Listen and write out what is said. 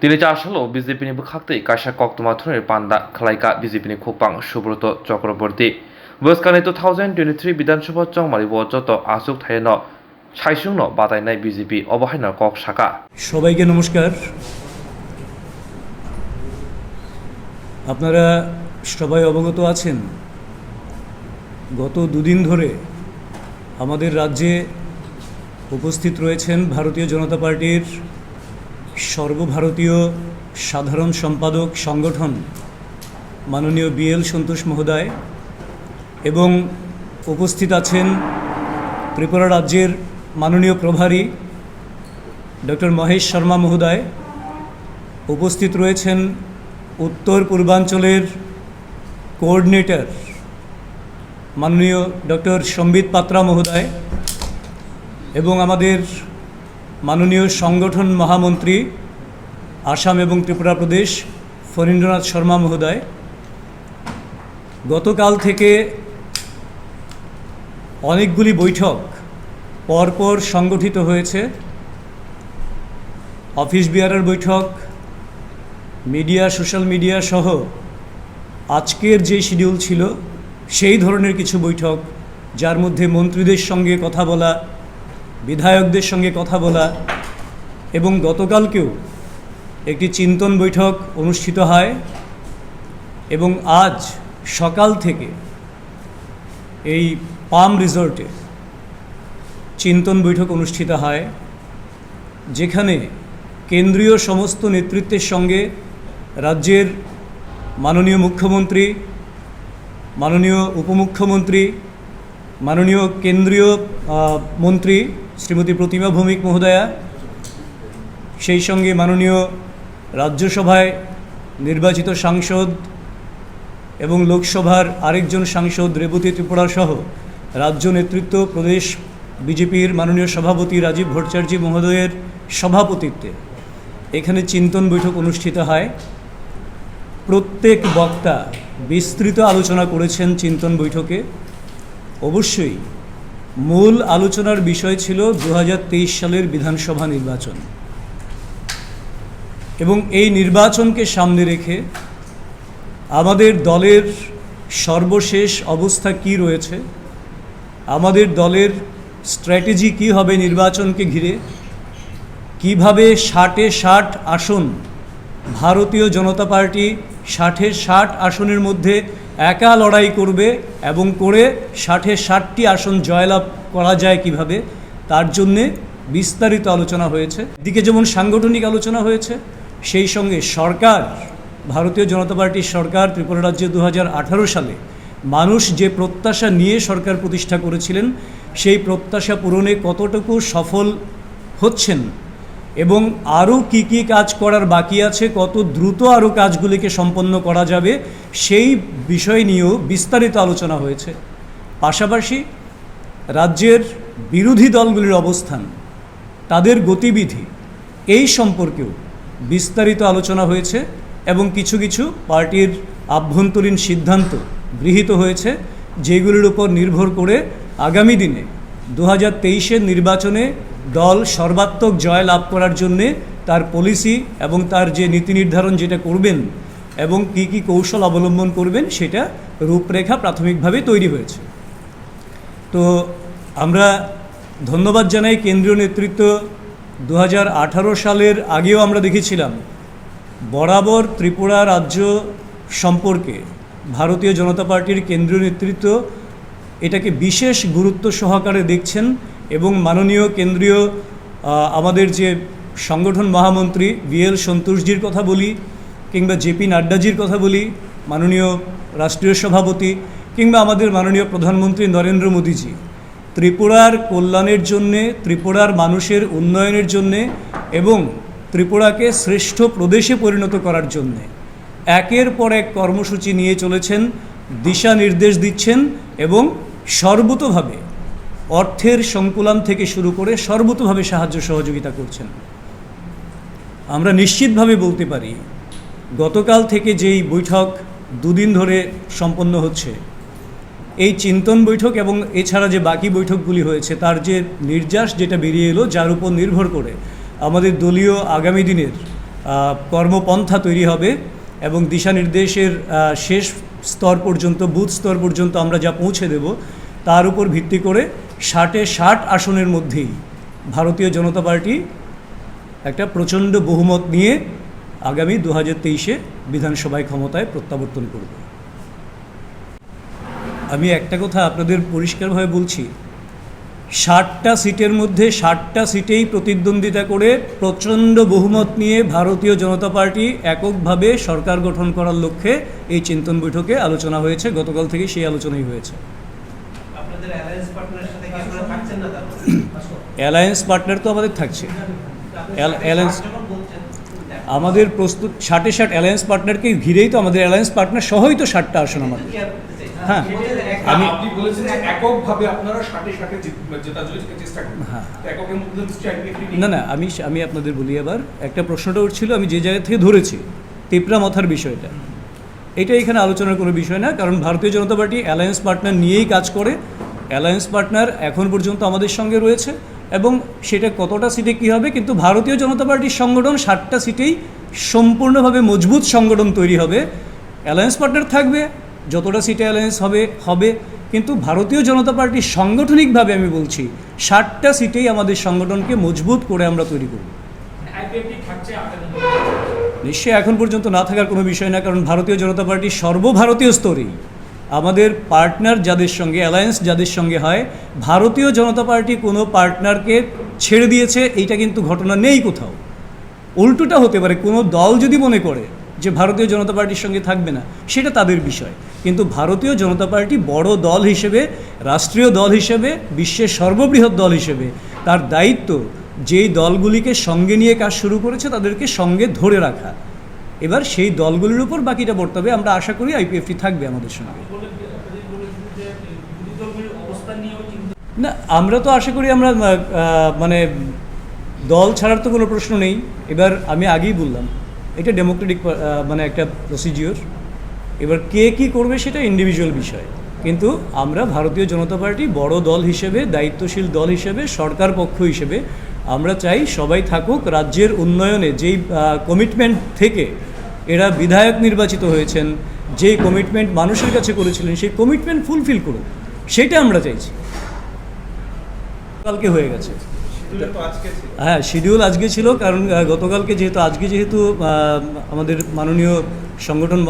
Dili Jashalo, BJP ni Bukakti, Kasha Koktomaturi, Panda, Kalaika, BJP ni Kwbang, Subroto, Chokraborti. Boskane 2023 Bidanshoba Chongmario, Joto, Asuk Thaino, Shaishungno, Batainai, BJP, Obahaina Kok Shaka. সবাইকে নমস্কার। আপনারা সবাই অবগত আছেন গত দুদিন ধরে আমাদের রাজ্যে উপস্থিত রয়েছেন ভারতীয় জনতা পার্টির সর্বভারতীয় সাধারণ সম্পাদক সংগঠন মাননীয় বিএল সন্তোষ মহোদয় এবং উপস্থিত আছেন ত্রিপুরা রাজ্যের মাননীয় প্রভারী ডক্টর মহেশ শর্মা মহোদয়। উপস্থিত রয়েছেন উত্তর পূর্বাঞ্চলের কোঅর্ডিনেটর মাননীয় ডক্টর সম্বিত পাত্রা মহোদয় এবং আমাদের মাননীয় সংগঠন মহামন্ত্রী আসাম এবং ত্রিপুরা প্রদেশ ফণীন্দ্রনাথ শর্মা মহোদয়। গতকাল থেকে অনেকগুলি বৈঠক পরপর সংগঠিত হয়েছে। অফিস বিয়ারের বৈঠক, মিডিয়া, সোশ্যাল মিডিয়া সহ আজকের যে শিডিউল ছিল সেই ধরনের কিছু বৈঠক, যার মধ্যে মন্ত্রীদের সঙ্গে কথা বলা, বিধায়কদের সঙ্গে কথা বলা এবং গতকালকেও একটি চিন্তন বৈঠক অনুষ্ঠিত হয় এবং আজ সকাল থেকে এই পাম রিসর্টে চিন্তন বৈঠক অনুষ্ঠিত হয়, যেখানে কেন্দ্রীয় সমস্ত নেতৃত্বের সঙ্গে রাজ্যের মাননীয় মুখ্যমন্ত্রী, মাননীয় উপমুখ্যমন্ত্রী, মাননীয় কেন্দ্রীয় মন্ত্রী শ্রীমতী প্রতিমা ভৌমিক মহোদয়া, সেই সঙ্গে মাননীয় রাজ্যসভায় নির্বাচিত সাংসদ এবং লোকসভার আরেকজন সাংসদ রেবতী ত্রিপুরা সহ রাজ্য নেতৃত্ব, প্রদেশ বিজেপির মাননীয় সভাপতি রাজীব ভট্টাচার্য মহোদয়ের সভাপতিত্বে এখানে চিন্তন বৈঠক অনুষ্ঠিত হয়। প্রত্যেক বক্তা বিস্তৃত আলোচনা করেছেন চিন্তন বৈঠকে। অবশ্যই মূল আলোচনার বিষয় ছিল 2023 সালের বিধানসভা নির্বাচন এবং এই নির্বাচনকে সামনে রেখে আমাদের দলের সর্বশেষ অবস্থা কি রয়েছে, আমাদের দলের স্ট্র্যাটেজি কী হবে নির্বাচনকে ঘিরে, কিভাবে 60-এ 60 আসন ভারতীয় জনতা পার্টি 60-এ 60 আসনের মধ্যে একা লড়াই করবে এবং করে 60-এ 60টি আসন জয়লাভ করা যায় কিভাবে, তার জন্যে বিস্তারিত আলোচনা হয়েছে। এদিকে যেমন সাংগঠনিক আলোচনা হয়েছে, সেই সঙ্গে সরকার, ভারতীয় জনতা পার্টির সরকার ত্রিপুরা রাজ্যে 2018 সালে মানুষ যে প্রত্যাশা নিয়ে সরকার প্রতিষ্ঠা করেছিলেন সেই প্রত্যাশা পূরণে কতটুকু সফল হচ্ছেন এবং আরও কি কি কাজ করার বাকি আছে, কত দ্রুত আরও কাজগুলিকে সম্পন্ন করা যাবে, সেই বিষয় নিয়েও বিস্তারিত আলোচনা হয়েছে। পাশাপাশি রাজ্যের বিরোধী দলগুলির অবস্থান, তাদের গতিবিধি, এই সম্পর্কেও বিস্তারিত আলোচনা হয়েছে এবং কিছু কিছু পার্টির আভ্যন্তরীণ সিদ্ধান্ত গৃহীত হয়েছে, যেগুলির উপর নির্ভর করে আগামী দিনে 2023-এর নির্বাচনে দল সর্বাত্মক জয় লাভ করার জন্যে তার পলিসি এবং তার যে নীতি নির্ধারণ যেটা করবেন এবং কি কি কৌশল অবলম্বন করবেন সেটা রূপরেখা প্রাথমিকভাবে তৈরি হয়েছে। তো আমরা ধন্যবাদ জানাই কেন্দ্রীয় নেতৃত্ব। 2018 সালের আগেও আমরা দেখেছিলাম বরাবর ত্রিপুরা রাজ্য সম্পর্কে ভারতীয় জনতা পার্টির কেন্দ্রীয় নেতৃত্ব এটাকে বিশেষ গুরুত্ব সহকারে দেখছেন এবং মাননীয় কেন্দ্রীয় আমাদের যে সংগঠন মহামন্ত্রী বিএল সন্তোষজির কথা বলি, কিংবা জেপি নাড্ডাজির কথা বলি, মাননীয় রাষ্ট্রীয় সভাপতি, কিংবা আমাদের মাননীয় প্রধানমন্ত্রী নরেন্দ্র মোদীজি, ত্রিপুরার কল্যাণের জন্যে, ত্রিপুরার মানুষের উন্নয়নের জন্যে এবং ত্রিপুরাকে শ্রেষ্ঠ প্রদেশে পরিণত করার জন্যে একের পর এক কর্মসূচি নিয়ে চলেছেন, দিশা নির্দেশ দিচ্ছেন এবং সর্বতোভাবে অর্থের সংকুলান থেকে শুরু করে সর্বতোভাবে সাহায্য সহযোগিতা করছেন। আমরা নিশ্চিতভাবে বলতে পারি গতকাল থেকে যেই বৈঠক দুদিন ধরে সম্পন্ন হচ্ছে, এই চিন্তন বৈঠক এবং এছাড়া যে বাকি বৈঠকগুলি হয়েছে তার যে নির্যাস যেটা বেরিয়ে এলো, যার উপর নির্ভর করে আমাদের দলীয় আগামী দিনের কর্মপন্থা তৈরি হবে এবং দিশানির্দেশের শেষ স্তর পর্যন্ত বুথ স্তর পর্যন্ত আমরা যা পৌঁছে দেব তার উপর ভিত্তি করে 60 আসনের মধ্যেই ভারতীয় জনতা পার্টি একটা প্রচণ্ড বহুমত নিয়ে আগামী 2023-এ বিধানসভায় ক্ষমতায় প্রত্যাবর্তন করবে। আমি একটা কথা আপনাদের পরিষ্কারভাবে বলছি, 60টা সিটের মধ্যে 60টা সিটেই প্রতিদ্বন্দ্বিতা করে প্রচণ্ড বহুমত নিয়ে ভারতীয় জনতা পার্টি এককভাবে সরকার গঠন করার লক্ষ্যে এই চিন্তন বৈঠকে আলোচনা হয়েছে। গতকাল থেকে সেই আলোচনাই হয়েছে। অ্যালায়েন্স পার্টনার তো আমাদের থাকছে। অ্যালায়েন্স আমাদের প্রস্তুত 60 অ্যালায়েন্স পার্টনারকে ঘিরেই তো আমাদের অ্যালায়েন্স পার্টনার সহই তো 60টা আসন আমাদের। হ্যাঁ, আপনি বলেছেন যে এককভাবে আপনারা 60 জেতার জন্য চেষ্টা করবেন। হ্যাঁ, এককের মধ্যে না আমি আপনাদের বলি। আবার একটা প্রশ্নটা উঠছিল, আমি যে জায়গা থেকে ধরেছি তেপরা মাথার বিষয়টা, এটা এখানে আলোচনার কোনো বিষয় না। কারণ ভারতীয় জনতা পার্টি অ্যালায়েন্স পার্টনার নিয়েই কাজ করে। অ্যালায়েন্স পার্টনার এখন পর্যন্ত আমাদের সঙ্গে রয়েছে এবং সেটা কতটা সিটে কী হবে, কিন্তু ভারতীয় জনতা পার্টির সংগঠন 60টা সিটেই সম্পূর্ণভাবে মজবুত সংগঠন তৈরি হবে। অ্যালায়েন্স পার্টনার থাকবে, যতটা সিটে অ্যালায়েন্স হবে, কিন্তু ভারতীয় জনতা পার্টির সাংগঠনিকভাবে আমি বলছি 60টা সিটেই আমাদের সংগঠনকে মজবুত করে আমরা তৈরি করব। নিশ্চয়ই এখন পর্যন্ত না থাকার কোনো বিষয় না, কারণ ভারতীয় জনতা পার্টির সর্বভারতীয় স্তরেই আমাদের পার্টনার যাদের সঙ্গে, অ্যালায়েন্স যাদের সঙ্গে হয়, ভারতীয় জনতা পার্টি কোনো পার্টনারকে ছেড়ে দিয়েছে এইটা কিন্তু ঘটনা নেই কোথাও। উল্টোটা হতে পারে, কোনো দল যদি মনে করে যে ভারতীয় জনতা পার্টির সঙ্গে থাকবে না, সেটা তাদের বিষয়। কিন্তু ভারতীয় জনতা পার্টি বড় দল হিসেবে, রাষ্ট্রীয় দল হিসেবে, বিশ্বের সর্ববৃহৎ দল হিসেবে তার দায়িত্ব যেই দলগুলিকে সঙ্গে নিয়ে কাজ শুরু করেছে তাদেরকে সঙ্গে ধরে রাখা। এবার সেই দলগুলির উপর বাকিটা বর্তাবে। আমরা আশা করি আইপিএফটি থাকবে আমাদের সঙ্গে। না, আমরা তো আশা করি আমরা মানে দল ছাড়ার তো কোনো প্রশ্ন নেই। এবার আমি আগেই বললাম এটা ডেমোক্রেটিক মানে একটা প্রসিজিওর। এবার কে কী করবে সেটা ইন্ডিভিজুয়াল বিষয়, কিন্তু আমরা ভারতীয় জনতা পার্টি বড় দল হিসেবে, দায়িত্বশীল দল হিসেবে, সরকার পক্ষ হিসেবে আমরা চাই সবাই থাকুক। রাজ্যের উন্নয়নে যেই কমিটমেন্ট থেকে এরা বিধায়ক নির্বাচিত হয়েছেন, যেই কমিটমেন্ট মানুষের কাছে করেছিলেন, সেই কমিটমেন্ট ফুলফিল করুক, সেটা আমরা চাইছি। কালকে হয়ে গেছে। হ্যাঁ, শিডিউল আজকে ছিল, কারণ গতকালকে যেহেতু আমাদের মাননীয় সংগঠন